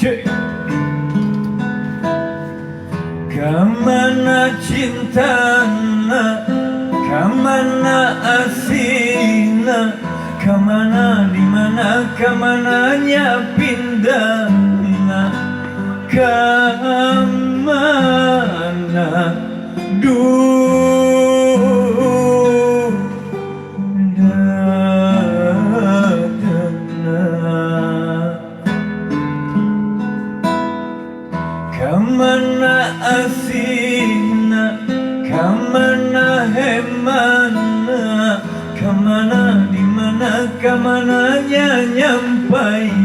Cek. Kemana cintana, kemana asina, kemana dimana, kemananya pindahna, kemana kemana asina, kemana hemana, kemana dimana, kemananya nyampai